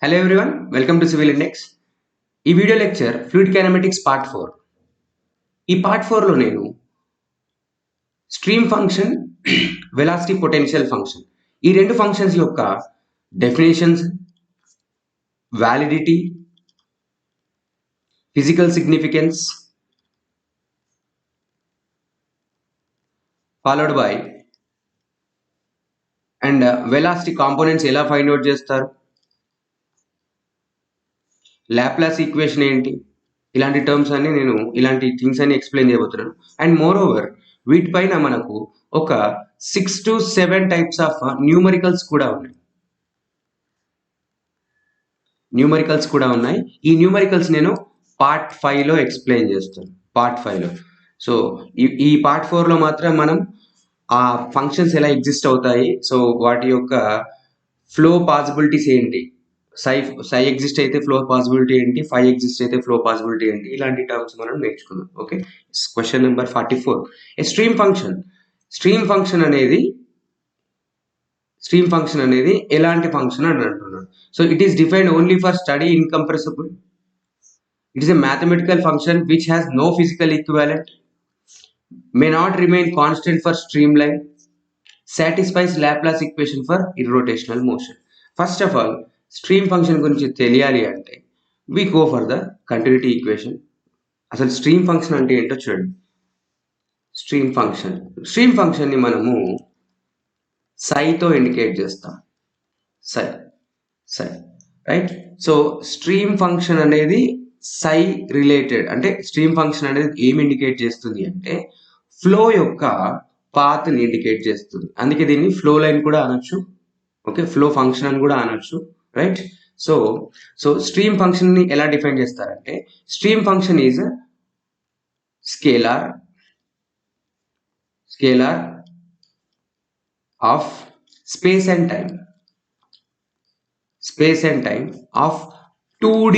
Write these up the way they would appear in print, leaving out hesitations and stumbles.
Hello everyone, welcome to Civil Index. ఈ video lecture fluid kinematics part 4. ఈ part 4లో నేను stream function, velocity potential function, ఈ రెండు functions యొక్క definitions, validity, physical significance, followed by and velocity components ఎలా find out చేస్తారు, Laplace equation ఏంటి, ఇలాంటి టర్మ్స్ అన్ని నేను ఇలాంటి థింగ్స్ అన్ని ఎక్స్ప్లెయిన్ చేయబోతున్నాను. అండ్ మోర్ ఓవర్ వీటిపైన మనకు ఒక 6 to 7 టైప్స్ ఆఫ్ న్యూమరికల్స్ కూడా ఉన్నాయి. ఈ న్యూమరికల్స్ నేను పార్ట్ 5లో ఎక్స్ప్లెయిన్ చేస్తాను. పార్ట్ 5లో. సో ఈ పార్ట్ 4లో మాత్రం మనం ఆ ఫంక్షన్స్ ఎలా ఎగ్జిస్ట్ అవుతాయి, సో వాటి యొక్క ఫ్లో పాసిబిలిటీస్ ఏంటి, సై ఎగ్జిస్ట్ అయితే ఫ్లో పాసిబిలిటీ ఏంటి, ఫై ఎగ్జిస్ట్ అయితే ఫ్లో పాసిబిలిటీ ఏంటి, ఇలాంటి టర్మ్స్ మనం నేర్చుకుందాం. Okay, question number 44. A stream function అనేది ఎలాంటి ఫంక్షన్ అని అంటున్నాడు. So it is defined only for steady incompressible. It is a mathematical function which has no physical equivalent, may not remain constant for streamline, satisfies Laplace equation for irrotational motion. First of all, stream function గురించి తెలియాలి అంటే we go for the continuity equation. అసలు stream function అంటే ఏంటో చూడండి. Stream ఫంక్షన్ని మనము సైతో indicate చేస్తాం. సై రైట్. సో స్ట్రీమ్ ఫంక్షన్ అనేది సై రిలేటెడ్, అంటే స్ట్రీమ్ ఫంక్షన్ అనేది ఏం ఇండికేట్ చేస్తుంది అంటే ఫ్లో యొక్క పాత్ ని ఇండికేట్ చేస్తుంది. అందుకే దీన్ని ఫ్లో లైన్ కూడా అనొచ్చు, ఓకే, ఫ్లో ఫంక్షన్ అని కూడా అనొచ్చు, రైట్. సో స్ట్రీమ్ ఫంక్షన్ ని ఎలా డిఫైన్ చేస్తారంటే stream function is scalar of space and time of 2D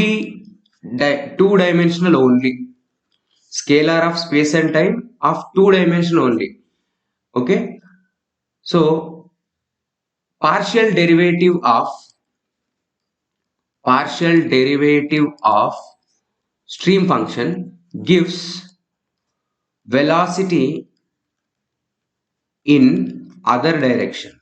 only. Scalar of space and time of 2D only. Okay, so partial derivative of stream function gives velocity in other direction.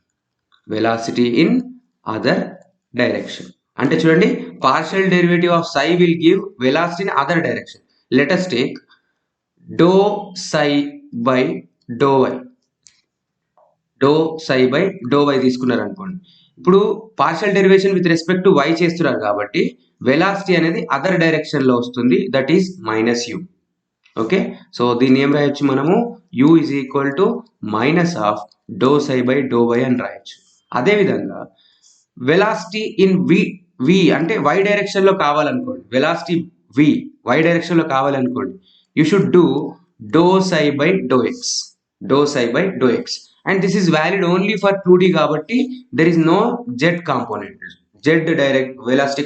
అంటే చూడండి, partial derivative of psi will give velocity in other direction. Let us take dou psi by dou y తీసుకున్నారు అనుకోండి. ఇప్పుడు partial derivation with respect to y చేస్తున్నారు కాబట్టి velocity అనేది other direction లో వస్తుంది, that is -u. Okay, so దీన్ని ఏం రాయొచ్చు మనము, u is equal to minus of dou psi by dou y అని రాయొచ్చు. అదేవిధంగా వెలాసిటీ ఇన్ v అంటే y డైరెక్షన్ లో కావాలనుకోండి, వెలాసిటీ v y డైరెక్షన్ లో కావాలనుకోండి, you should do dou psi by dou x, and this is valid only for 2D కాబట్టి there is no z component, velocity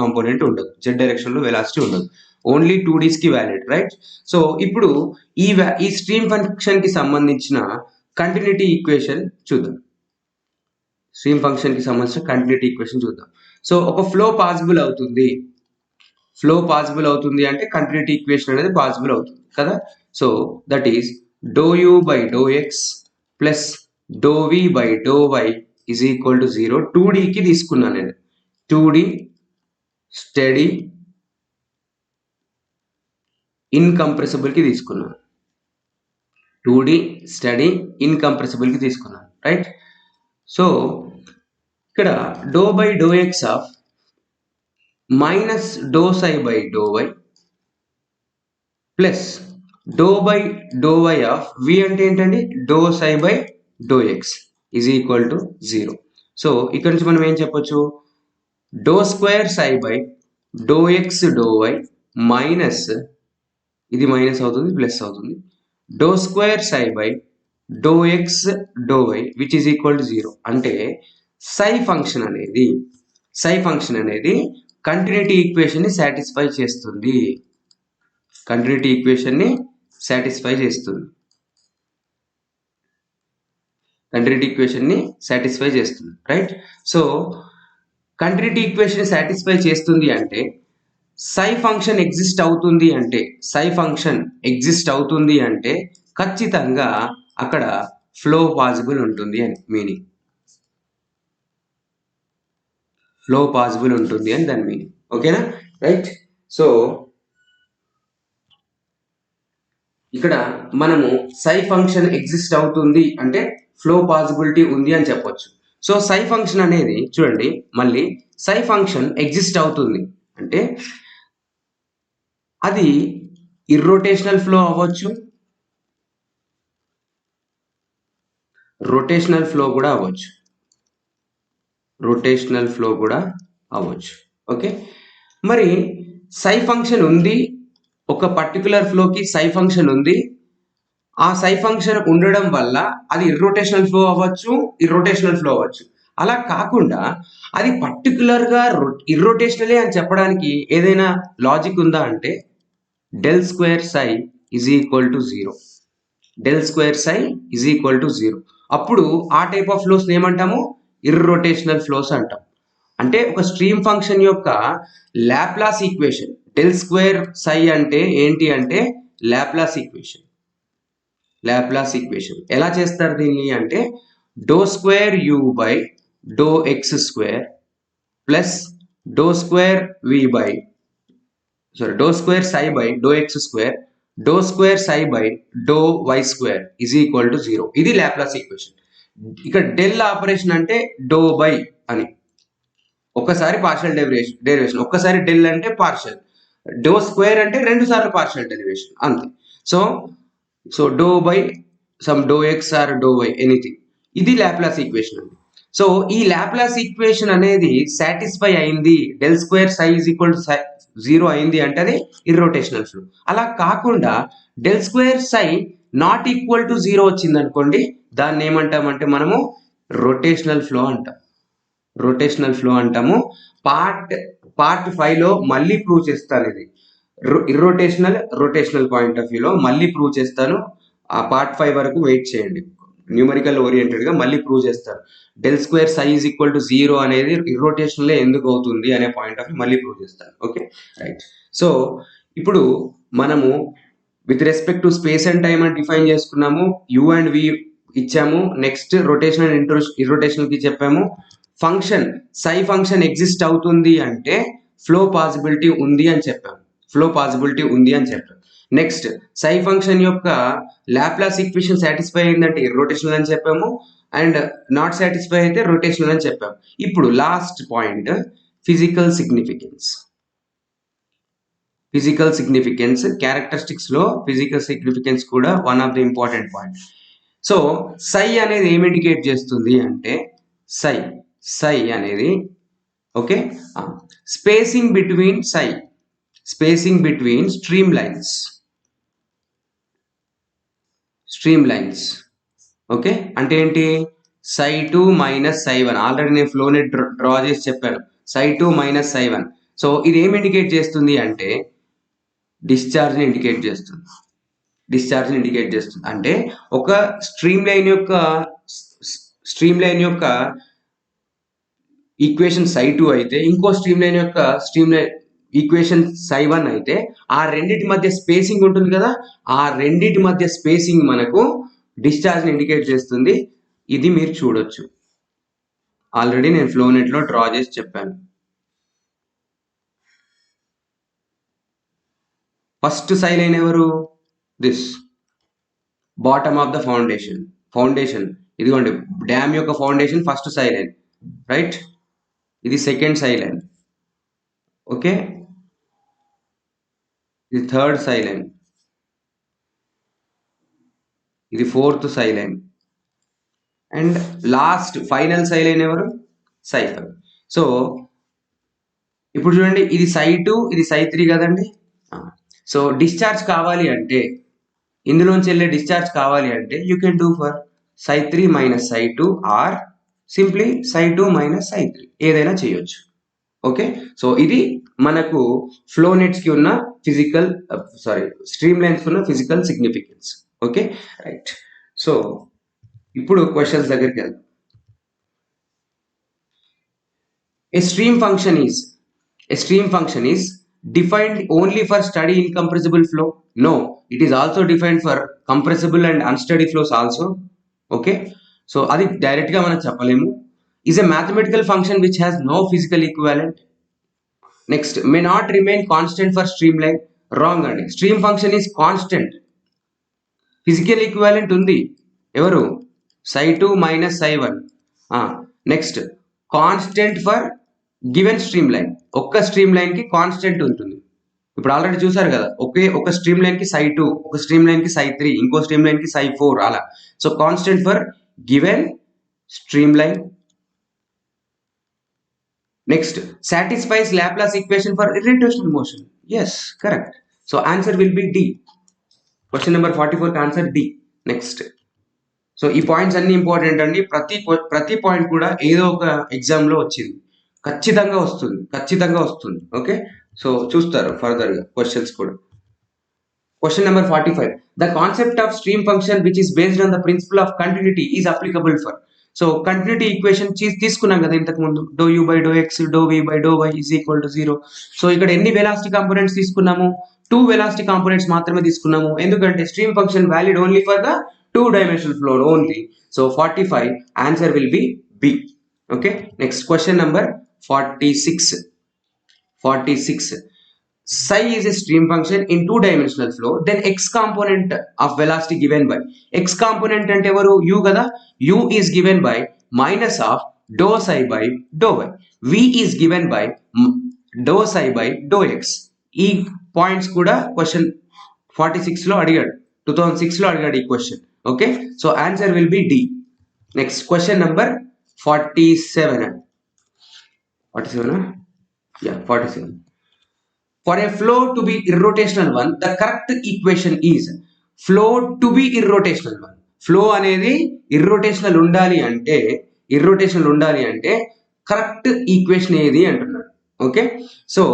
component ఉండదు, z direction లో velocity ఉండదు, only 2Ds కి valid, right. So ఇప్పుడు ఈ stream function కి సంబంధించిన continuity equation చూద్దాం. సో ఒక ఫ్లో పాసిబుల్ అవుతుంది అంటే కంటిన్యూటీ ఈక్వేషన్ అనేది పాసిబుల్ అవుతుంది కదా. So that is dou u by dou x plus dou v by dou y is equal to 0. 2D కి తీసుకున్నాను నేను, 2D స్టడీ ఇన్కంప్రెసిబుల్ కి తీసుకున్నాను, రైట్. సో ఇక్కడ dou by dou x of minus dou psi by dou y plus dou by dou y of v అంటే ఏంటండి, dou psi by dou x is equal to 0. So ఇక్కడ నుంచి మనం ఏం చెప్పొచ్చు, dou square psi by dou x dou y minus, ఇది minus అవుతుంది plus అవుతుంది, dou square psi by dou x dou y which is equal to 0. అంటే సై function అనేది కంటిన్యూటీ ఈక్వేషన్ ని సాటిస్ఫై చేస్తుంది, right. So continuity equation satisfy చేస్తుంది అంటే సై function exist అవుతుంది అంటే ఖచ్చితంగా అక్కడ ఫ్లో పాసిబుల్ ఉంటుంది అని మీనింగ్. ఫ్లో పాసిబుల్ ఉంటుంది అని దాని మీనింగ్. ఓకేనా, రైట్. సో ఇక్కడ మనము సై ఫంక్షన్ ఎగ్జిస్ట్ అవుతుంది అంటే ఫ్లో పాసిబిలిటీ ఉంది అని చెప్పొచ్చు. సో సై ఫంక్షన్ అనేది చూడండి, మళ్ళీ సై ఫంక్షన్ ఎగ్జిస్ట్ అవుతుంది అంటే అది ఇర్రోటేషనల్ ఫ్లో అవ్వచ్చు, రొటేషనల్ ఫ్లో కూడా అవ్వచ్చు. ఓకే, మరి సై ఫంక్షన్ ఉంది, ఒక పర్టికులర్ ఫ్లోకి సై ఫంక్షన్ ఉంది, ఆ సై ఫంక్షన్ ఉండడం వల్ల అది ఇర్రోటేషనల్ ఫ్లో అవ్వచ్చు. అలా కాకుండా అది పర్టికులర్గా ఇర్రోటేషనలే అని చెప్పడానికి ఏదైనా లాజిక్ ఉందా అంటే del square psi is equal to zero. అప్పుడు ఆ టైప్ ఆఫ్ ఫ్లోస్ ఏమంటాము, ఇర్రోటేషనల్ ఫ్లోస్ అంటాం. అంటే ఒక స్ట్రీమ్ ఫంక్షన్ యొక్క Laplace equation del square psi అంటే ఏంటి అంటే లాప్లాస్ ఈక్వేషన్. ఎలా చేస్తారు దీన్ని అంటే do square u by do x square plus do square psi by do x square do square psi by do y square is equal to zero. ఇది Laplace equation. ఇక్కడ del operation అంటే do by అని, ఒక్కసారి partial derivation, ఒక్కసారి del అంటే partial, do square అంటే 2 సార్లు partial derivation అంతే. So do by some do x or do y anything, ఇది లాప్లాస్ ఈక్వేషన్ అండి. సో ఈ లాప్లాస్ ఈక్వేషన్ అనేది సాటిస్ఫై అయింది, del square psi is equal to zero అయింది అంటే అది ఇర్రోటేషనల్ ఫ్లో. అలా కాకుండా del square psi not equal to zero వచ్చింది అనుకోండి, దాన్ని ఏమంటామంటే మనము రొటేషనల్ ఫ్లో అంటాము. పార్ట్ 5లో మళ్ళీ ప్రూవ్ చేస్తాను. ఇది రొటేషనల్ పాయింట్ ఆఫ్ వ్యూలో మళ్ళీ ప్రూవ్ చేస్తాను. ఆ పార్ట్ 5 వరకు వెయిట్ చేయండి, న్యూమరికల్ ఓరియంటెడ్ గా మళ్ళీ ప్రూవ్ చేస్తాను. Del square psi is equal to zero అనేది ఇర్రోటేషనల్ ఎందుకు అవుతుంది అనే పాయింట్ ఆఫ్ వ్యూ మళ్ళీ ప్రూవ్ చేస్తాను. Okay, right. సో ఇప్పుడు మనము with respect to space and time అని డిఫైన్ చేసుకున్నాము, యూ అండ్ వి ఇచ్చాము, నెక్స్ట్ రొటేషనల్ ఇర్రోటేషనల్ కి చెప్పాము. సై ఫంక్షన్ ఎగ్జిస్ట్ అవుతుంది అంటే ఫ్లో పాసిబిలిటీ ఉంది అని చెప్పాము. నెక్స్ట్ సై ఫంక్షన్ యొక్క లాప్లాస్ ఈక్వేషన్ సాటిస్ఫై అయిందంటే ఇర్రోటేషనల్ అని చెప్పాము, అండ్ నాట్ సాటిస్ఫై అయితే రొటేషనల్ అని చెప్పాము. ఇప్పుడు last point physical significance characteristics లో ఫిజికల్ సిగ్నిఫికెన్స్ కూడా one of the important point. So psi అనేది ఏమి ఇండికేట్ చేస్తుంది అంటే సై అనేది okay spacing between stream lines. Okay, అంటే ఏంటి, సై 2 మైనస్ సై 1. ఆల్రెడీ నేను ఫ్లోని డ్రా చేసి చెప్పాను, సై 2 మైనస్ సై 1. సో ఇది ఏమి ఇండికేట్ చేస్తుంది అంటే డిశ్చార్జ్ ని ఇండికేట్ చేస్తుంది. అంటే ఒక స్ట్రీమ్ లైన్ యొక్క ఈక్వేషన్ సై 2 అయితే, ఇంకో స్ట్రీమ్ లైన్ ఈక్వేషన్ సై 1 అయితే, ఆ రెండింటి మధ్య స్పేసింగ్ ఉంటుంది కదా, ఆ రెండింటి మధ్య స్పేసింగ్ మనకు డిశ్చార్జ్ ని ఇండికేట్ చేస్తుంది. ఇది మీరు చూడొచ్చు, ఆల్రెడీ నేను ఫ్లో నెట్ లో డ్రా చేసి చెప్పాను. ఫస్ట్ సై లైన్ ఎవరు, this bottom of the foundation ఇదిగోండి, డ్యామ్ యొక్క foundation first psi line, right. ఇది సెకండ్ సై లైన్, ఓకే. ఇది థర్డ్ సై లైన్, ఇది fourth psi line, and last final psi line ఎవరు, సై 5. సో ఇప్పుడు చూడండి, ఇది సై 2, ఇది సై 3 కదండి. సో డిశ్చార్జ్ కావాలి అంటే, ఇందులోంచి వెళ్ళే డిశ్చార్జ్ కావాలి అంటే you can do for psi 3 minus psi 2 or simply psi 2 minus psi 3, ఏదైనా చేయొచ్చు. ఓకే, సో ఇది మనకు ఫ్లో నెట్స్ కి ఉన్న స్ట్రీమ్ లైన్స్ ఉన్న physical significance. Okay, right. So ఇప్పుడు క్వశ్చన్స్ దగ్గరికి వెళ్దాం. A stream function is defined only for steady incompressible flow. No, it is also defined for compressible and unsteady flows also. Okay, so adi direct ga mana cheppalemu. Is a mathematical function which has no physical equivalent. Next, may not remain constant for streamline. Wrong andi. Stream function is constant. Physical equivalent undi evaru psi2 minus psi1. Next constant for given stream line. ఒక్క stream line కి constant ఉంటుంది. ఇప్పుడు already చూసారు కదా, ఒక stream line కి psi2, ఒక stream line కి psi3, ఇంకో స్ట్రీమ్ లైన్ కి psi4 అలా. So constant for given streamline. Next, satisfies Laplace equation for irrotational motion. Yes, correct. So answer will be D. Question number 44 కి answer D. Next, so ఈ points అన్ని important అండి. ప్రతి point కూడా ఏదో ఒక ఎగ్జామ్ లో వచ్చింది, ఖచ్చితంగా వస్తుంది. ఓకే, సో చూస్తారు ఫర్దర్ గా క్వశ్చన్స్ కూడా. Question number 45, the concept of stream function which is based on the principle of continuity is applicable for. So continuity equation తీసుకున్నాం కదా ఇంతకు ముందు, do you by do x do we by do y is equal to 0. So ఇక్కడ ఎన్ని velocity components తీసుకున్నాము? 2 velocity components మాత్రమే తీసుకున్నాము. ఎందుకంటే stream function valid only for the 2-dimensional flow only. So 45 answer will be B. Okay, next question number 46. Psi is a stream function in 2-dimensional flow. Then x component of velocity given by, x component ante evaru u kada, u is given by minus of dou psi by dou y. V is given by dou psi by dou x. ఈ points కూడా question 46 లో అడిగాడు, 2006 లో అడిగాడు ఈ question. Okay, so answer will be D. Next, question number 47. 47? Yeah, 47. For a flow to be irrotational one, the correct equation is flow to be irrotational one. Flow అనేది irrotational ఉండాలి అంటే correct equation ఏది అంటున్నాడు. Okay, so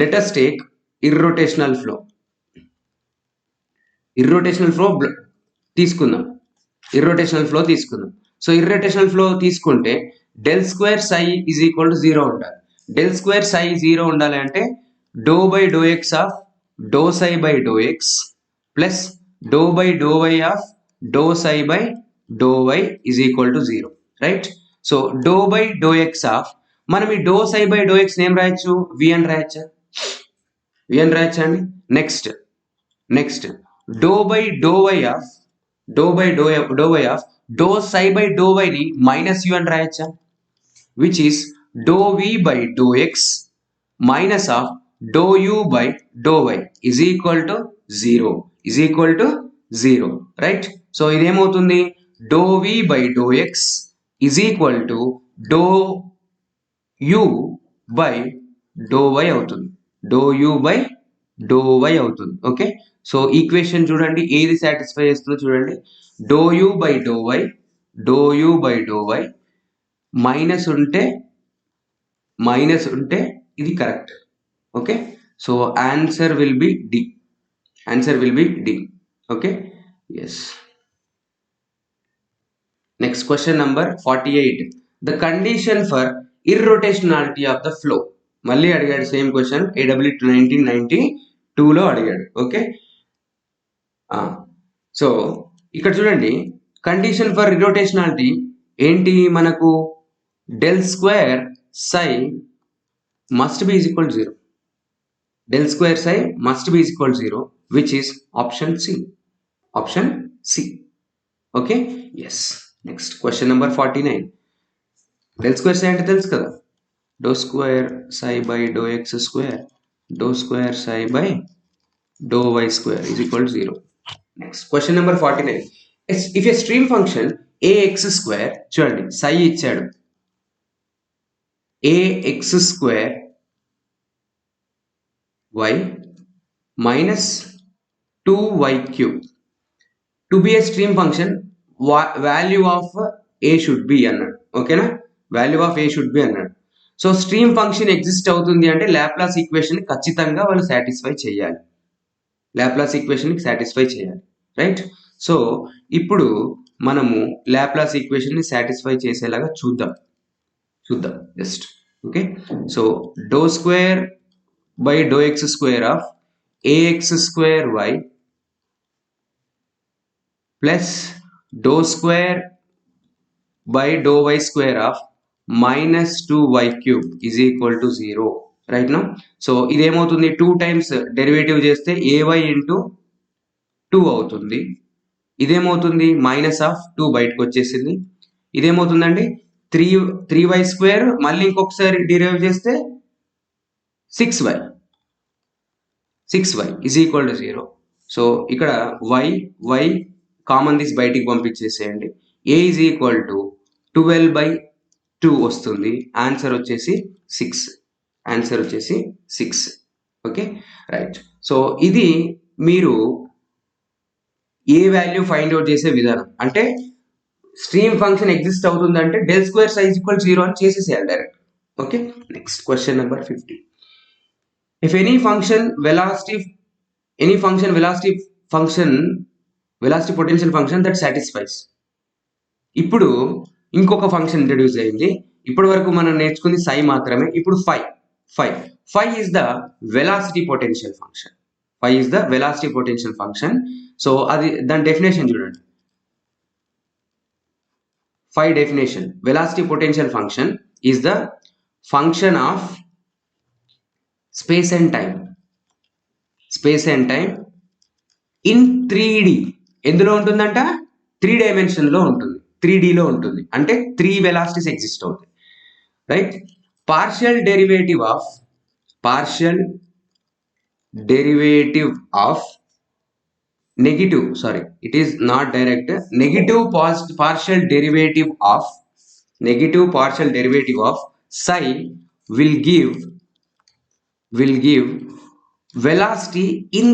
let us take irrotational flow. తీసుకుందాం. సో irrotational flow తీసుకుంటే del square psi is equal to 0 ఉండాలి. Del square psi 0 ఉండాలి అంటే do by do x of do psi by do x plus do by do y of do psi by do y is equal to 0. Right, so do by do x of, మనం ఈ do psi by do x ఏం రాయొచ్చు? V అని రాయొచ్చా అండి? Next doe by do y of do psi by డో y ని minus u అని రాయొచ్చా? Which is doe we by do x minus of doe you by do y is equal to 0. Right, so ఇదేమవుతుంది? Doe we by do X is equal to doe you by do y అవుతుంది. Okay, so equation చూడండి, ఏది satisfy చేస్తుందో చూడండి. Do you by do y minus ఉంటే ఇది correct. Okay, so answer will be D. Okay, yes. Next question number 48, the condition for irrotationality of the flow. మళ్ళీ అడిగాడు same question, AWE 1992లో అడిగాడు. Okay, so ఇక్కడ చూడండి, condition for irrotationality ఏంటి మనకు? Del square psi must be is equal 0. Del square psi must be is equal 0, which is option C. Okay, yes. Next question number 49, del square psi అంటే తెలుసు కదా, do square psi by do x square do square psi by do y square is equal 0. Next question number 49, if a stream function ax square, చూడండి psi ఇచ్చాడు, ax square y minus 2y cube to be A stream function, value of a should be అన్నాడు. ఓకేనా, value of a should be అన్నాడు. So stream function exist అవుతుంది అంటే Laplace equation ఖచ్చితంగా వాళ్ళు satisfy చేయాలి. రైట్, సో ఇప్పుడు మనము లాప్లాస్ ఈక్వేషన్ ని సాటిస్ఫై చేసేలాగా చూద్దాం. Just okay, so do square by do x square of ax square y plus do square by dou y square of minus 2y cube is equal to 0 right now. సో ఇదేమవుతుంది 2 times derivative చేస్తే ay into 2 అవుతుంది. ఇదేమవుతుంది minus of 2 బయటకు వచ్చేసింది. ఇదేమవుతుందండి 3y square మళ్ళీ ఇంకొకసారి derive చేస్తే 6y is equal to 0. So ఇక్కడ y కామన్ దిస్ బయటికి పంపించేసేయండి. a is equal to 12/2 వస్తుంది. ఆన్సర్ వచ్చేసి 6. Okay right. సో ఇది మీరు ఏ వాల్యూ ఫైండ్ అవుట్ చేసే విధానం. అంటే స్ట్రీమ్ ఫంక్షన్ ఎగ్జిస్ట్ అవుతుందంటే డెల్ స్క్వేర్ సైజ్ ఈక్వల్ 0 అని చేసేసేయాలి direct. Okay, next question number 50. If any function velocity potential function that satisfies. ఇప్పుడు ఇంకొక ఫంక్షన్ ఇంట్రడ్యూస్ అయింది. ఇప్పటి వరకు మనం నేర్చుకుంది సై మాత్రమే. ఇప్పుడు phi is the velocity potential function. So అది దాని డెఫినేషన్ చూడండి. Phi definition, velocity potential function is the function of space and time in 3D. ఎందులో ఉంటుందంట? 3 డైమెన్షన్లో ఉంటుంది, 3Dలో ఉంటుంది. అంటే 3 వెలాసిటీస్ ఎగ్జిస్ట్ అవుతాయి, right? Partial derivative of negative, sorry, it is not direct. Negative partial derivative of psi will give velocity in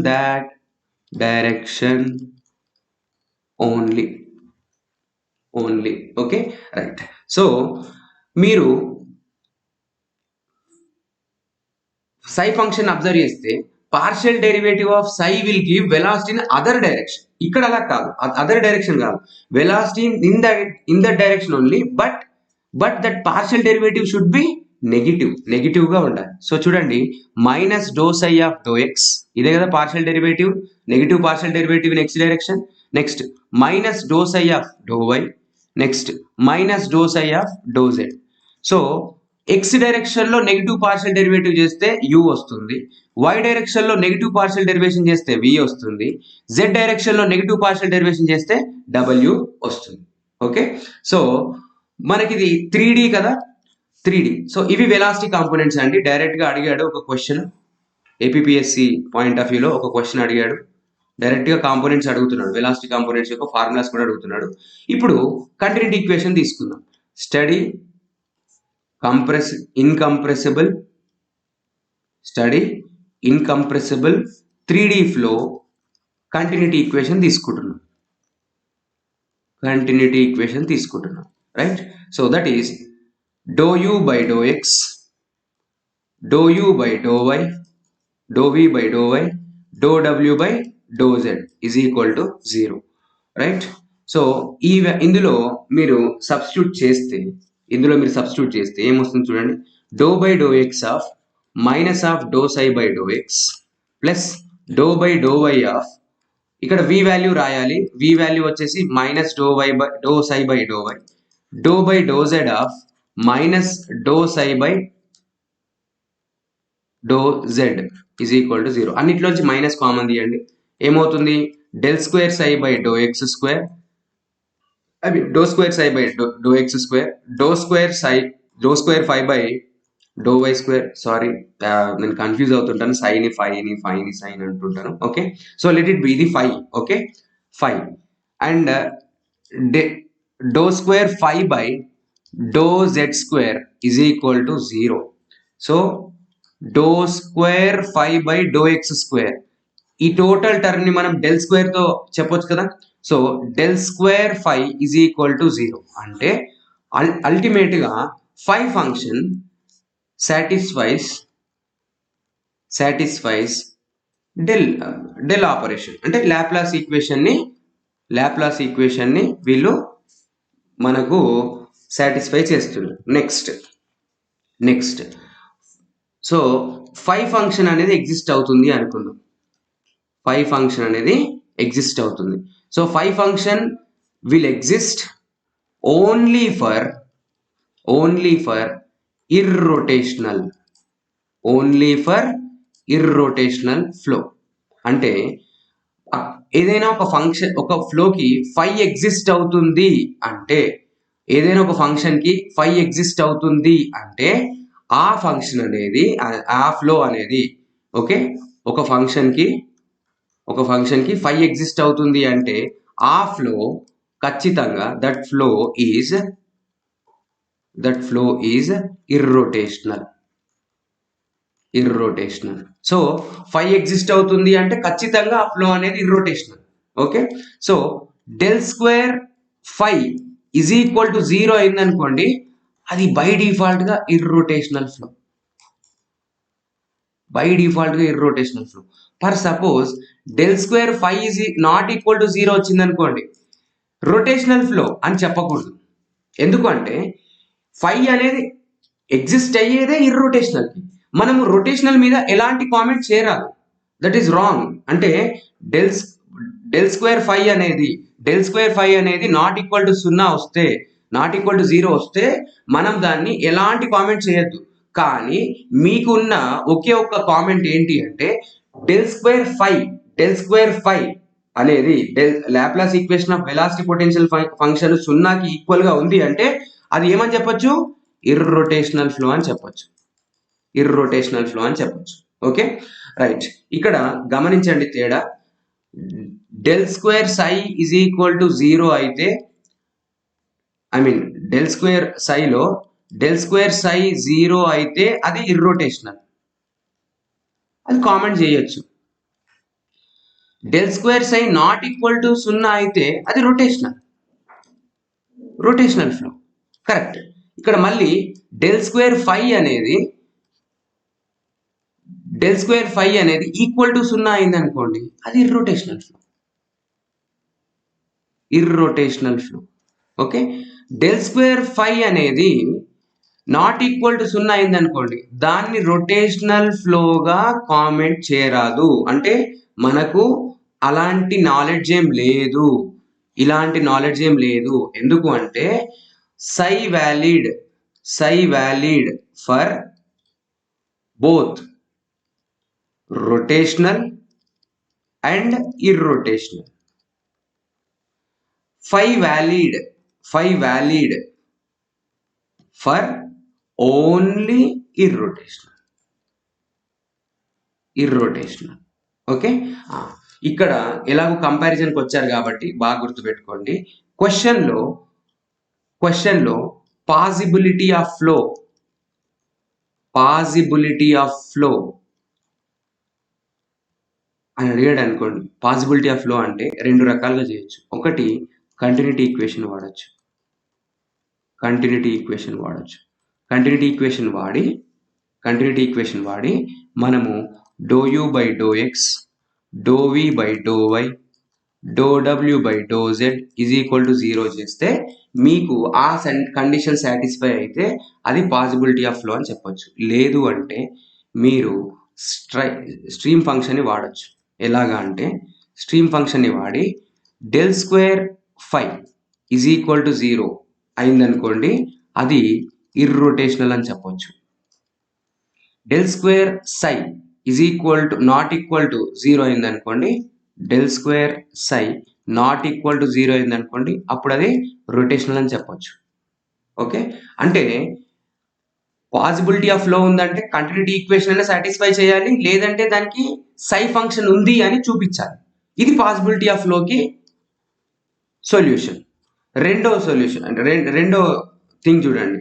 that direction only. Okay, right. So మీరు psi function observe చేస్తే partial derivative of psi will give velocity in other direction. ఇక్కడ అలా కాదు, other direction కాదు, velocity in that direction only. But that partial derivative should be negative గా ఉండాలి. So చూడండి, minus do psi of do x, ఇదే కదా partial derivative, negative partial derivative in x direction. Next minus do psi of do y, next minus do psi of do z. So X direction లో negative partial derivative చేస్తే you వస్తుంది, why direction లో negative partial derivation చేస్తే వి వస్తుంది, Z direction లో negative partial derivation చేస్తే W వస్తుంది. Okay, so మనకి ఇది 3D కదా, 3D. సో ఇవి వెలాసిటీ కాంపోనెంట్స్ అండి. డైరెక్ట్ గా అడిగాడు ఒక క్వశ్చన్, ఏపీఎస్సి పాయింట్ ఆఫ్ వ్యూలో ఒక క్వశ్చన్ అడిగాడు. డైరెక్ట్ గా కాంపోనెంట్స్ అడుగుతున్నాడు, వెలాసిటీ కాంపోనెంట్స్ యొక్క ఫార్ములాస్ కూడా అడుగుతున్నాడు. ఇప్పుడు కంటిన్యూటీ ఈక్వేషన్ తీసుకుందాం. Steady incompressible 3D flow continuity equation తీసుకుంటున్నాం, right? So that is dou you by do x, dou you by do y, dou we by do y, do డబ్ల్యూ by do z is equal to 0, right? So ఇందులో మీరు substitute చేస్తే ఏమొస్తుంది చూడండి. Dou by do x of minus of dou psi by do x plus do by do y of, ఇక్కడ వి value రాయాలి, v value వచ్చేసి minus do psi by do y, dou by do z of minus do psi by do z is equal to 0. అన్నిట్లోంచి minus common తీయండి. ఏమవుతుంది? Del square psi by do x square, do square psi by do x square, do square phi by do y square. Sorry, నేను confuse అవుతుంటాను, సైని ఫైని సైన్ అంటుంటాను. Okay, so let it be, ఇది 5. Okay, 5 and do square 5 by do z square is equal to 0. So do square 5 by do x square, ఈ total term ని మనం డెల్ స్క్వేర్ తో చెప్పొచ్చు కదా. So del square 5 is equal to 0 అంటే ultimate గా 5 function satisfies del operation. అంటే Laplace equation ని వీళ్ళు మనకు సాటిస్ఫై చేస్తుంది. నెక్స్ట్ సో ఫై ఫంక్షన్ అనేది ఎగ్జిస్ట్ అవుతుంది అనుకుందాం. ఫై ఫంక్షన్ అనేది ఎగ్జిస్ట్ అవుతుంది. So phi function will exist only for irrotational flow. అంటే ఏదైనా ఒక ఫంక్షన్ ఒక ఫ్లోకి ఫై ఎగ్జిస్ట్ అవుతుంది అంటే ఏదైనా ఒక ఫంక్షన్కి ఫై ఎగ్జిస్ట్ అవుతుంది అంటే ఆ ఫంక్షన్ అనేది ఆ ఫ్లో అనేది ఓకే ఒక ఫంక్షన్కి ఫై ఎగ్జిస్ట్ అవుతుంది అంటే ఆ ఫ్లో ఖచ్చితంగా that flow is irrotational. So phi exist అవుతుంది అంటే ఖచ్చితంగా ఆ ఫ్లో అనేది irrotational. Okay so del square phi is equal to 0 అయిందనుకోండి, అది బై డిఫాల్ట్ గా irrotational flow. For suppose del square phi is not equal to 0 వచ్చిందనుకోండి, రొటేషనల్ ఫ్లో అని చెప్పకూడదు. ఎందుకంటే ఫై అనేది ఎగ్జిస్ట్ అయ్యేదే ఇర్రోటేషనల్. మనము రొటేషనల్ మీద ఎలాంటి కామెంట్ చేయరాదు. That is wrong. అంటే డెల్ స్క్వేర్ ఫై అనేది నాట్ ఈక్వల్ టు 0 వస్తే, నాట్ ఈక్వల్ టు 0 వస్తే మనం దాన్ని ఎలాంటి కామెంట్ చేయొద్దు. కానీ మీకున్న ఒకే ఒక్క కామెంట్ ఏంటి అంటే డెల్ స్క్వేర్ ఫై అనేది Laplace equation of velocity potential function 0కి ఈక్వల్ గా ఉంది అంటే అది ఏమని చెప్పొచ్చు? ఇర్రోటేషనల్ ఫ్లో అని చెప్పొచ్చు. Okay right. ఇక్కడ గమనించండి తేడా. Del square psi is equal to 0 అయితే డెల్ స్క్వేర్ సై 0 అయితే అది ఇర్రోటేషనల్, అది కామెంట్ చేయొచ్చు. Del square psi not equal to 0 అయితే అది రొటేషనల్ ఫ్లో. కరెక్ట్. ఇక్కడ మళ్ళీ డెల్ స్క్వేర్ ఫై అనేది ఈక్వల్ టు 0 అయింది అనుకోండి, అది irrotational flow. Okay del square phi అనేది నాట్ ఈక్వల్ టు 0 అయింది అనుకోండి, దాన్ని రొటేషనల్ ఫ్లోగా కామెంట్ చేయరాదు. అంటే మనకు అలాంటి నాలెడ్జ్ ఏం లేదు, ఎందుకు అంటే psi valid for both rotational and irrotational. Phi valid for only irrotational. Okay ఇక్కడ ఎలాగో కంపారిజన్కి వచ్చారు కాబట్టి బాగా గుర్తుపెట్టుకోండి. క్వశ్చన్లో పాసిబిలిటీ ఆఫ్ ఫ్లో అని అడిగాడు అనుకోండి. పాసిబిలిటీ ఆఫ్ ఫ్లో అంటే రెండు రకాలుగా చేయొచ్చు. ఒకటి కంటిన్యూటీ ఈక్వేషన్ వాడచ్చు. కంటిన్యూటీ ఈక్వేషన్ వాడి మనము do by do x, do we by do y, do డబ్ల్యూ by do z is equal to 0 చేస్తే మీకు ఆ కండిషన్ సాటిస్ఫై అయితే అది పాసిబిలిటీ ఆఫ్ ఫ్లో అని చెప్పొచ్చు. లేదు అంటే మీరు స్ట్రీమ్ ఫంక్షన్ని వాడచ్చు. ఎలాగా అంటే స్ట్రీమ్ ఫంక్షన్ని వాడి del square phi is equal to 0 అయిందనుకోండి, అది ఇర్రోటేషనల్ అని చెప్పొచ్చు. Del square psi is not equal to 0 అయిందనుకోండి, del square psi not equal to 0 అయిందనుకోండి, అప్పుడు అది రొటేషనల్ అని చెప్పొచ్చు. ఓకే అంటే పాసిబిలిటీ ఆఫ్ ఫ్లో ఉందంటే కంటిన్యూటీ ఈక్వేషన్ అయినా సాటిస్ఫై చేయాలి, లేదంటే దానికి సై ఫంక్షన్ ఉంది అని చూపించాలి. ఇది పాసిబిలిటీ ఆఫ్ ఫ్లోకి సొల్యూషన్. రెండో థింగ్ చూడండి.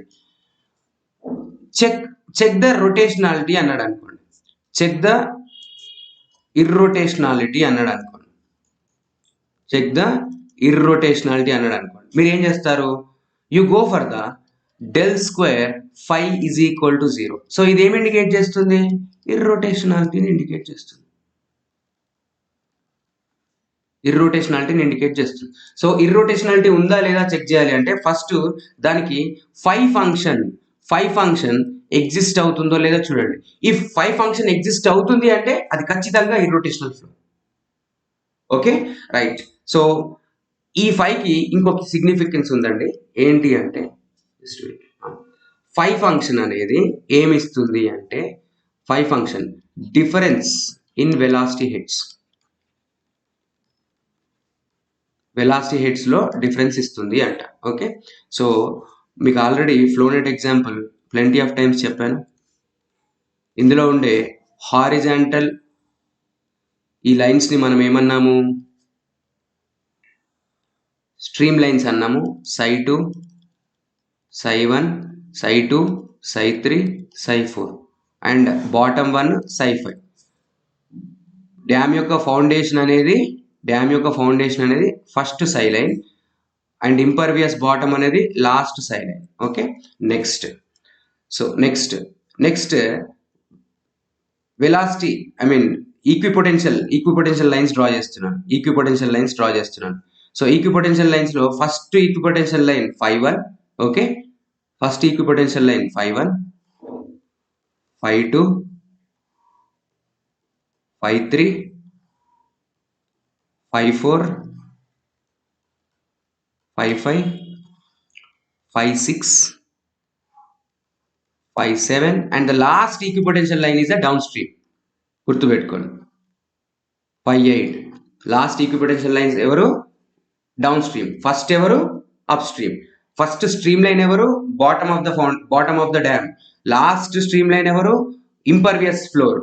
చెక్ ద రొటేషనాలిటీ అన్నాడు అనుకోండి, చెక్ ద ఇర్రోటేషనాలిటీ అన్నాడు అనుకోండి, మీరు ఏం చేస్తారు? You go for the del square phi is equal to 0. So ఇది ఏమి ఇండికేట్ చేస్తుంది? ఇర్రోటేషనాలిటీని ఇండికేట్ చేస్తుంది. ఇర్రోటేషనాలిటీని ఇండికేట్ చేస్తుంది. సో ఇర్రోటేషనాలిటీ ఉందా లేదా చెక్ చేయాలి అంటే ఫస్ట్ దానికి ఫైవ్ ఫంక్షన్ ఎగ్జిస్ట్ అవుతుందో లేదో చూడండి. ఈ ఫైవ్ ఫంక్షన్ ఎగ్జిస్ట్ అవుతుంది అంటే అది ఖచ్చితంగా irrotational flow. Okay right. So ఈ కి ఇంకొక సిగ్నిఫికెన్స్ ఉందండి. ఏంటి అంటే ఫైవ్ ఫంక్షన్ అనేది ఏమిస్తుంది అంటే five function difference in velocity heads లో డిఫరెన్స్ ఇస్తుంది అంట. ఓకే సో మీకు already flow net example plenty of times చెప్పాను. ఇందులో ఉండే హారిజాంటల్ ఈ లైన్స్ ని మనం ఏమన్నాము, స్ట్రీమ్ లైన్స్ అన్నాము. ψ2 ψ1 ψ2 ψ3 ψ4 అండ్ బాటమ్ 1 ψ5. డ్యామ్ యొక్క ఫౌండేషన్ అనేది first psi line and impervious bottom అనేది last psi line. Okay next velocity equipotential lines draw చేస్తున్నాను. సో ఈక్విపొటెన్షియల్ లైన్స్ లో first equipotential line φ1. Okay first equipotential line φ1 φ2 φ3 φ4 φ5 φ6 φ7 and the last equipotential line is a downstream. గుర్తుపెట్టుకోండి φ8. Last equipotential lines ఎవరు, downstream. First ఎవరు, upstream. First stream line ఎవరు, bottom of the dam. Last stream line ఎవరు, impervious floor.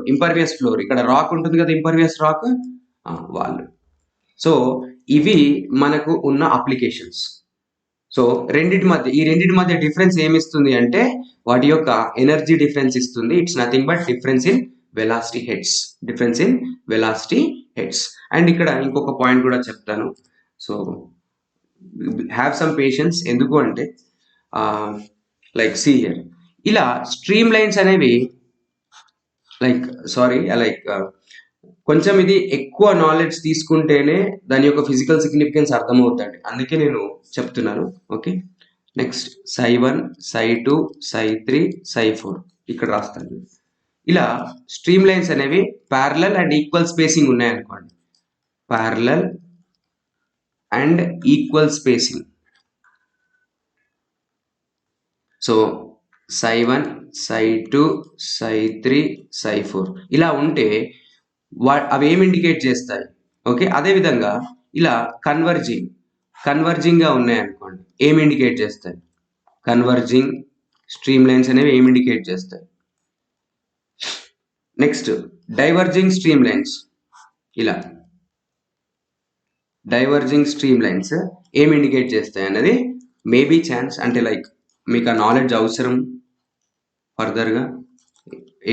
ఇక్కడ rock ఉంటుంది కదా, impervious rock వాళ్ళు. So ఇవి మనకు ఉన్న అప్లికేషన్స్. సో ఈ రెండింటి మధ్య డిఫరెన్స్ ఏమిస్తుంది అంటే వాటి యొక్క ఎనర్జీ డిఫరెన్స్ ఇస్తుంది. It's nothing but difference in velocity heads. And ఇక్కడ ఇంకొక పాయింట్ కూడా చెప్తాను. So have some patience. ఎందుకు అంటే లైక్ సీ హియర్, ఇలా స్ట్రీమ్ లైన్స్ అనేవి కొంచెం ఇది ఎక్కువ నాలెడ్జ్ తీసుకుంటేనే దాని యొక్క ఫిజికల్ సిగ్నిఫికెన్స్ అర్థమవుతుంది. అందుకే నేను చెప్తున్నాను. ఓకే నెక్స్ట్ ψ1 ψ2 ψ3 ψ4 ఇక్కడ రాస్తాను. ఇలా స్ట్రీమ్ లైన్స్ అనేవి ప్యారలల్ అండ్ ఈక్వల్ స్పేసింగ్ ఉన్నాయనుకోండి. Parallel and equal spacing. So ψ1 ψ2 ψ3 ψ4 ఇలా ఉంటే అవి ఏమి ఇండికేట్ చేస్తాయి. ఓకే అదేవిధంగా ఇలా కన్వర్జింగ్ గా ఉన్నాయనుకోండి, ఏమి ఇండికేట్ చేస్తాయి, కన్వర్జింగ్ స్ట్రీమ్ లైన్స్ అనేవి ఏమి ఇండికేట్ చేస్తాయి. Next diverging stream lines. ఇలా డైవర్జింగ్ స్ట్రీమ్ లైన్స్ ఏమి ఇండికేట్ చేస్తాయి అన్నది మేబీ ఛాన్స్, అంటే మీకు ఆ నాలెడ్జ్ అవసరం ఫర్దర్గా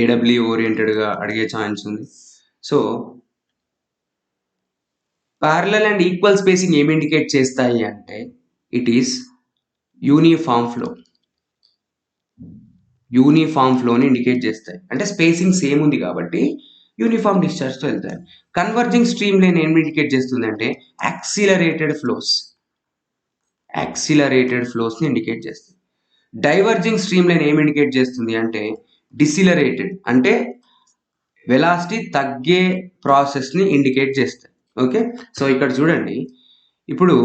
ఏడబ్ల్యూ ఓరియంటెడ్గా అడిగే ఛాన్స్ ఉంది. So parallel and equal spacing ఏమి ఇండికేట్ చేస్తాయి అంటే ఇట్ ఈస్ యూనిఫామ్ ఫ్లోని ఇండికేట్ చేస్తాయి. అంటే స్పేసింగ్ సేమ్ ఉంది కాబట్టి యూనిఫామ్ డిశ్చార్జ్తో వెళ్తాయి. కన్వర్జింగ్ స్ట్రీమ్ లైన్ ఏమి ఇండికేట్ చేస్తుంది అంటే యాక్సిలరేటెడ్ ఫ్లోస్ని ఇండికేట్ చేస్తుంది. డైవర్జింగ్ స్ట్రీమ్ లైన్ ఏమి ఇండికేట్ చేస్తుంది అంటే డిసిలరేటెడ్, అంటే వెలాసిటీ తగ్గే ప్రాసెస్ని ఇండికేట్ చేస్తాయి. ఓకే సో ఇక్కడ చూడండి, ఇప్పుడు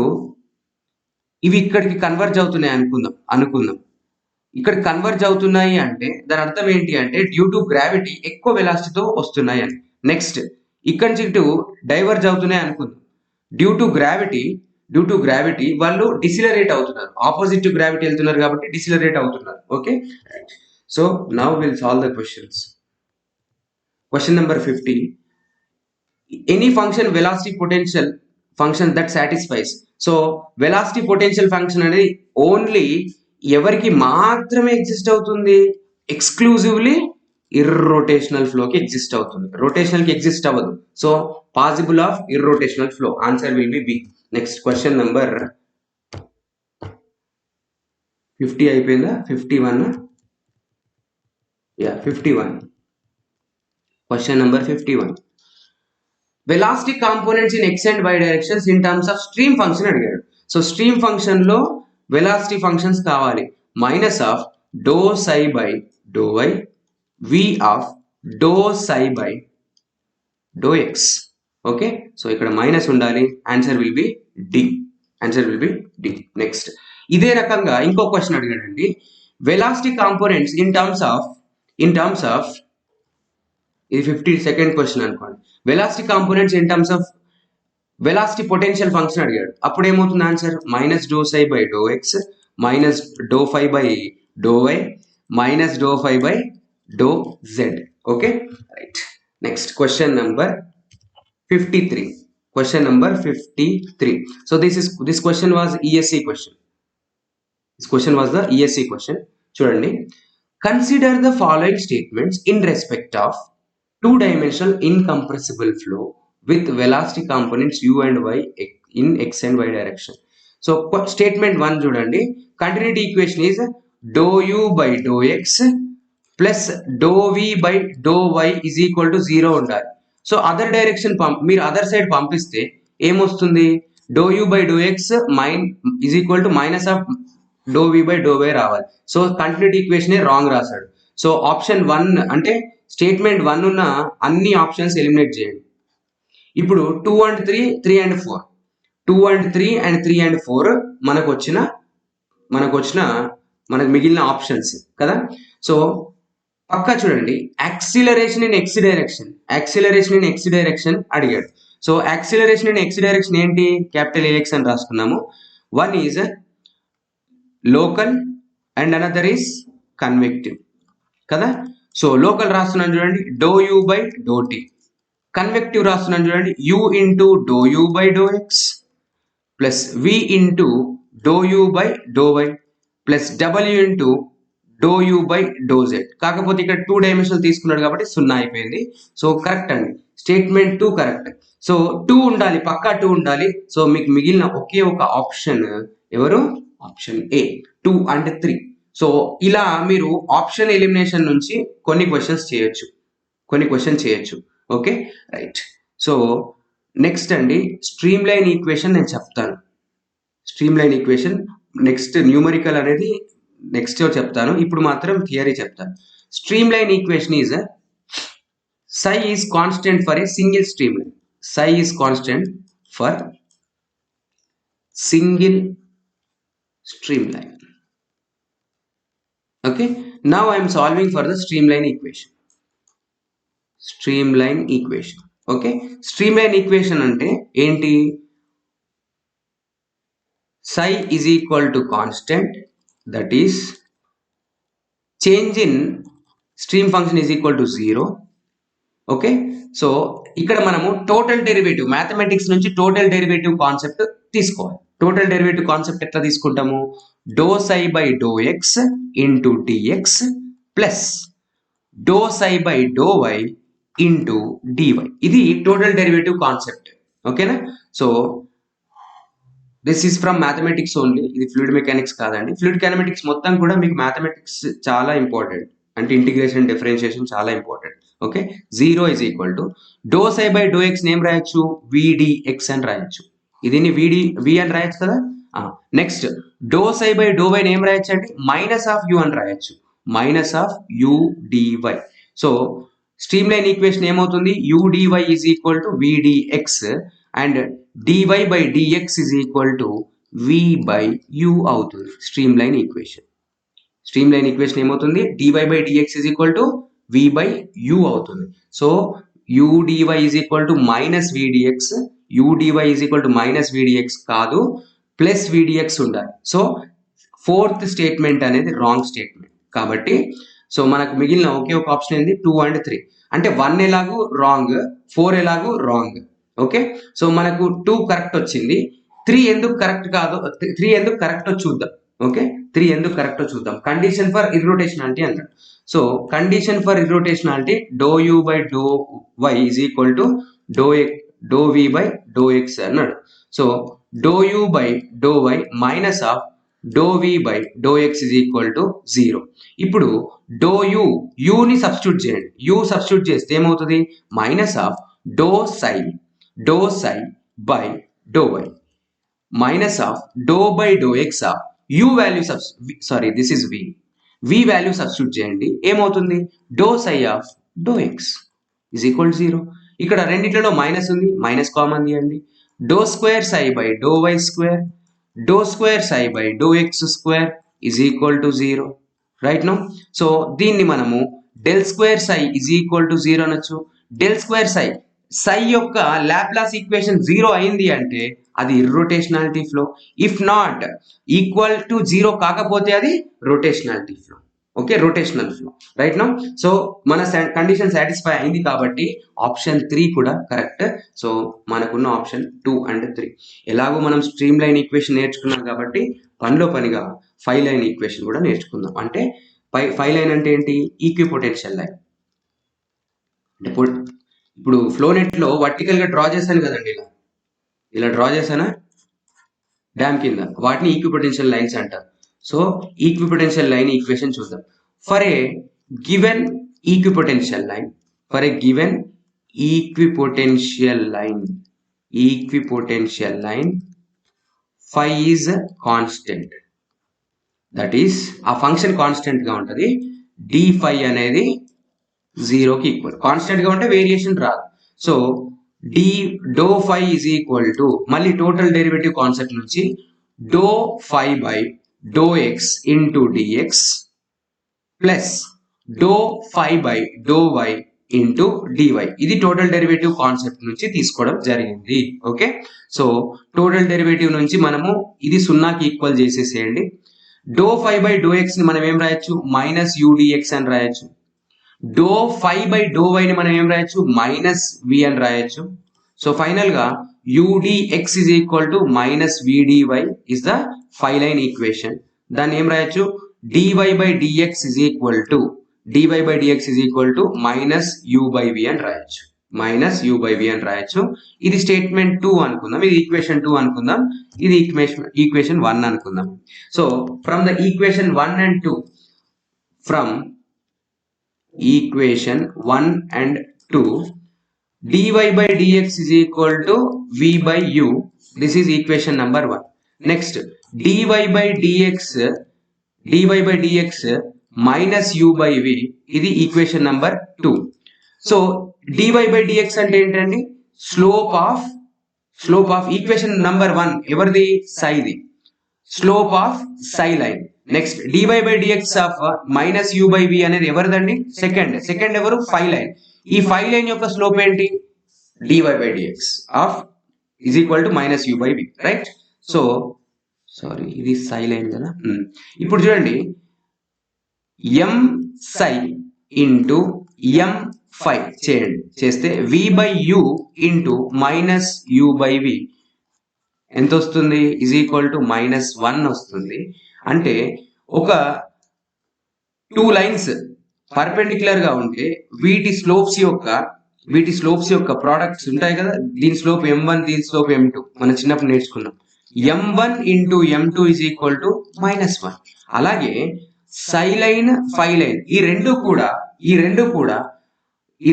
ఇవి ఇక్కడికి కన్వర్జ్ అవుతున్నాయి అనుకుందాం. ఇక్కడ కన్వర్జ్ అవుతున్నాయి అంటే దాని అర్థం ఏంటి అంటే డ్యూ టు గ్రావిటీ ఎక్కువ వెలాసిటీతో వస్తున్నాయి అని. నెక్స్ట్ ఇక్కడి నుంచి ఇటు డైవర్జ్ అవుతున్నాయి అనుకుందాం. డ్యూ టు గ్రావిటీ వాళ్ళు డిసిలరేట్ అవుతున్నారు, ఆపోజిట్ టు గ్రావిటీ వెళ్తున్నారు కాబట్టి డిసిలరేట్ అవుతున్నారు. Okay so now will solve the questions. Question number 50. Any function velocity potential function that satisfies. So velocity potential function అనేది ఓన్లీ ఎవరికి మాత్రమే ఎగ్జిస్ట్ అవుతుంది, ఎక్స్క్లూజివ్లీ ఇర్రోటేషనల్ ఫ్లోకి ఎగ్జిస్ట్ అవుతుంది, రొటేషనల్కి ఎగ్జిస్ట్ అవ్వదు. So possible of irrotational flow, answer will be B. Next question number 50 అయిపోయిందా, 51. 51. Question number 51. Velocity components in X and Y directions in terms of stream function అడిగాడు. So stream function లో velocity functions కావాలి. Minus of dou psi by do y v of dou psi by do x. Okay, so ఇక్కడ minus ఉండాలి. Answer will be D. Answer will be D. Next ఇదే రకంగా ఇంకో question అడిగాడండి. Velocity components in terms of ఇది 52nd question అనుకోండి. Velocity components in terms of velocity potential function అడిగాడు. అప్పుడు ఏమవుతుంది answer? Minus do psi by do x minus doe phi by do why minus doe phi by do Z. Okay, right. Next question number 53. Question number 53. So this question was ESE question. This question was the ESE question. చూడండి, consider the following statements in respect of two-dimensional incompressible flow with velocity components u and y in x and y direction. So statement 1 చూడండి, continuity equation is dou u by dou x plus dou v by dou y is equal to 0 ఉండాలి. So other direction మీరు other side పంపిస్తే ఏమొస్తుంది? Doe you by do X is equal to minus of do we by do Y రావాలి. So continuity equation wrong రాశాడు. So option 1 అంటే statement 1 ఉన్న అన్ని options eliminate చేయండి. ఇప్పుడు 2 and 3, 3 and 4, 2 and 3 and 3 and 4 మనకు మిగిలిన ఆప్షన్స్ కదా. సో పక్కా చూడండి, యాక్సిలరేషన్ ఇన్ ఎక్స్ డైరెక్షన్ అడిగాడు. So acceleration in x direction ఏంటి? క్యాపిటల్ ఏఎక్స్ అని రాసుకున్నాము. One is local and another is convective కదా. సో లోకల్ రాస్తున్నాను చూడండి, do you by dou t. Convective రాస్తున్నాను చూడండి, u into dou you by do x plus v into dou you by do y plus డబ్ల్యూ into dou you by do z. కాకపోతే ఇక్కడ 2 dimensional తీసుకున్నాడు కాబట్టి 0 అయిపోయింది. సో కరెక్ట్ అండి, statement 2 correct. So 2 ఉండాలి, పక్కా 2 ఉండాలి. సో మీకు మిగిలిన ఒకే ఒక ఆప్షన్ ఎవరు? Option A, 2 and 3. సో ఇలా మీరు ఆప్షన్ ఎలిమినేషన్ నుంచి కొన్ని క్వశ్చన్స్ చేయొచ్చు. Okay, right. సో నెక్స్ట్ అండి, స్ట్రీమ్ లైన్ ఈక్వేషన్ నేను చెప్తాను. Stream line equation next, numerical అనేది నెక్స్ట్ చెప్తాను. ఇప్పుడు మాత్రం థియరీ చెప్తాను. Stream line equation is psi is constant for a single streamline. Psi is constant for single streamline. Okay, now I am solving for the streamline equation. Okay, streamline equation ante enti? Psi is equal to constant, that is change in stream function is equal to 0. Okay, so ఇక్కడ మనము total derivative, mathematics నుంచి total derivative concept తీసుకోవాలి. Total derivative concept ఎట్లా తీసుకుంటాము? Doe psi by do X into D X plus doe psi by do Y into D Y. ఇది total derivative concept. ఓకేనా? So this is from mathematics only. ఇది fluid mechanics కాదండి. Fluid kinematics మొత్తం కూడా మీకు mathematics చాలా ఇంపార్టెంట్, అంటే ఇంటిగ్రేషన్, డిఫరెన్షియేషన్ చాలా important. Okay, 0 is equal to do psi by do x name రాయొచ్చు, విడిఎక్స్ అని రాయొచ్చు. దీన్ని వి అని రాయొచ్చు కదా. Next dou psi by do y name రాయొచ్చు అంటే మైనస్ ఆఫ్ యూ అని రాయొచ్చు, minus of u d y. So stream line equation ఏమవుతుంది? U DY is equal to v d x and d y by d x is equal to v by u అవుతుంది. Stream line equation ఏమవుతుంది? D y by d x is equal to v by u అవుతుంది. So you DY is equal to minus V D X, U DY is equal to minus V D X కాదు, plus V D X ఉండాలి. So 4th statement అనేది wrong statement. కాబట్టి so మనకు మిగిలిన ఒకే ఒక option ఏంది? 2 and 3. అంటే 1 ఎలాగూ రాంగ్, 4 ఎలాగూ రాంగ్. ఓకే, సో మనకు 2 కరెక్ట్ వచ్చింది. 3 ఎందుకు కరెక్ట్ కాదు, 3 ఎందుకు కరెక్ట్ చూద్దాం. ఓకే, 3 ఎందుకు కరెక్ట్ చూద్దాం. కండిషన్ ఫర్ ఇర్రోటేషనాలిటీ అంటారు. So condition for irrotationality dou you by do y is equal to dou we by do x అన్నాడు. So dou you by do why minus of do we by do X is equal to 0. ఇప్పుడు dou యూని substitute చేయండి. U substitute చేస్తే ఏమవుతుంది? Minus of dou psi dou psi by dou y minus of dou by dou x of u value this is v value substitute చేయండి, ఏమవుతుంది dou psi of dou x is equal to 0. ఇక్కడ రెండిట్లలో minus ఉంది, minus common తీయండి. dou square psi by dou y square dou square psi by dou x square is equal to 0. Right no. So దీన్ని మనము del square psi is equal to 0 అనొచ్చు. Del square psi యొక్క Laplace equation 0 అయింది అంటే అది irrotationality flow. If not equal to 0 కాకపోతే అది rotationality flow. Okay, rotational flow. Right no. So మన కండిషన్ సాటిస్ఫై అయింది కాబట్టి ఆప్షన్ 3 కూడా కరెక్ట్. సో మనకున్న ఆప్షన్ 2 అండ్ 3. ఎలాగో మనం స్ట్రీమ్ లైన్ ఈక్వేషన్ నేర్చుకున్నాం కాబట్టి పనిలో పనిగా 5 లైన్ ఈక్వేషన్ కూడా నేర్చుకుందాం. అంటే 5 లైన్ అంటే ఏంటి? Equipotential line. అంటే ఇప్పుడు ఫ్లో నెట్ లో వర్టికల్ గా డ్రా చేశాను కదండి, ఇలా డ్రా చేశానా డ్యామ్ కింద, వాటిని ఈక్విపొటెన్షియల్ లైన్స్ అంటారు. సో ఈక్విపొటెన్షియల్ లైన్ ఈక్వేషన్ చూద్దాం. For a given equipotential line, for a given equipotential line phi is constant, that is ఆ ఫంక్షన్ కాన్స్టెంట్ గా ఉంటుంది. d phi అనేది 0 కి ఈక్వల్. కాన్స్టెంట్ గా ఉంటే వేరియేషన్ రాదు. So dou phi is equal to, మళ్ళీ టోటల్ డెరివేటివ్ కాన్సెప్ట్ నుంచి dou phi by dou x into dx plus dou phi by dou y into dy. ఇది టోటల్ డెరివేటివ్ కాన్సెప్ట్ నుంచి తీసుకోవడం జరిగింది. ఓకే, సో టోటల్ డెరివేటివ్ నుంచి మనము ఇది 0కి ఈక్వల్ చేసేసేయండి. dou phi by dou x ని మనం ఏం రాయొచ్చు? మైనస్ udx అని రాయొచ్చు. dou phi by dou y ని మనం ఏం రాయొచ్చు? మైనస్ v అని రాయొచ్చు. సో ఫైనల్ గా udx is equal to minus vdy is the 5 line equation. దాన్ని ఏం రాయొచ్చు? dy by dx is equal to minus u by v అని రాయొచ్చు. ఇది స్టేట్మెంట్ 2 అనుకుందాం, ఇది ఈక్వేషన్ 2 అనుకుందాం, ఇది ఈక్వేషన్ 1 అనుకుందాం. So from the equation 1 and 2, from equation 1 and 2, dy by dx is equal to v by u. This is equation number 1. Next, dy by dx minus u by v, ఇది equation number 2. So dy by dx అంటే ఏంటండి? Slope of equation number 1 ఎవరిది? సైది. Slope of psi line. Next dy by dx of minus u by v అనేది ఎవరిదండి? Second ఎవరు? 5 line. ఈ 5 line యొక్క స్లోప్ ఏంటి? dy by dx of is equal to minus u by v. Right. So sorry, ఇది సై line కదా. ఇప్పుడు చూడండి, m psi into m phi చేస్తే v by u into minus u by v ఎంత వస్తుంది? ఈజ్ ఈక్వల్ టు -1 వస్తుంది. అంటే ఒక 2 లైన్స్ పర్పెండిక్యులర్ గా ఉంటే వీటి స్లోప్స్ యొక్క ప్రోడక్ట్స్ ఉంటాయి కదా. దీని స్లోప్ m1, దీని స్లోప్ m2 మనం చిన్నప్పుడు నేర్చుకున్నాం. m1 into m2 is equal to -1. అలాగే సై లైన్, ఫై లైన్ ఈ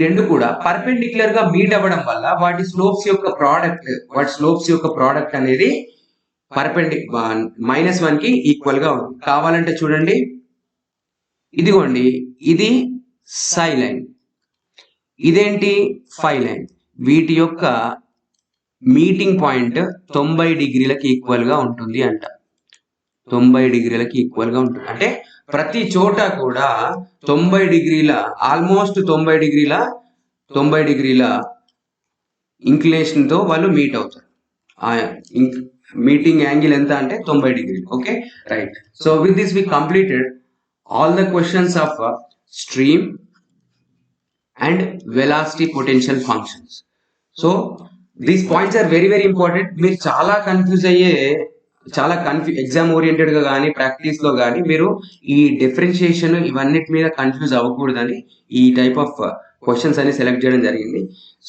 రెండు కూడా పర్పెండిక్యులర్ గా మీట్ అవ్వడం వల్ల వాటి స్లోప్స్ యొక్క ప్రోడక్ట్ అనేది -1 కి ఈక్వల్ గా ఉంది. కావాలంటే చూడండి, ఇదిగోండి, ఇది సై లైన్, ఇదేంటి? ఫై లైన్. వీటి యొక్క మీటింగ్ పాయింట్ 90 డిగ్రీలకి ఈక్వల్ గా ఉంటుంది అంట. 90 డిగ్రీలకి ఈక్వల్ గా ఉంటుంది అంటే ప్రతి చోట కూడా 90 డిగ్రీల, ఆల్మోస్ట్ 90 డిగ్రీల ఇంక్లినేషన్ తో వాళ్ళు మీట్ అవుతారు. మీటింగ్ యాంగిల్ ఎంత అంటే 90 డిగ్రీలు. Okay, right. So with this we completed all the questions of stream and velocity potential functions. So these points are very important. మీరు చాలా ఎగ్జామ్ ఓరియంటెడ్ గా కానీ ప్రాక్టీస్ లో కానీ మీరు ఈ డిఫరెన్షియేషన్ ఇవన్నిటి మీద కన్ఫ్యూజ్ అవ్వకూడదని ఈ టైప్ ఆఫ్ క్వశ్చన్స్ అని సెలెక్ట్ చేయడం జరిగింది.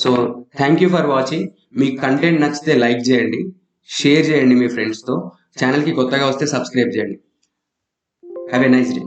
So thank you for watching. మీకు కంటెంట్ నచ్చితే లైక్ చేయండి, షేర్ చేయండి మీ ఫ్రెండ్స్ తో. ఛానల్ కి కొత్తగా వస్తే సబ్స్క్రైబ్ చేయండి. Have a nice day.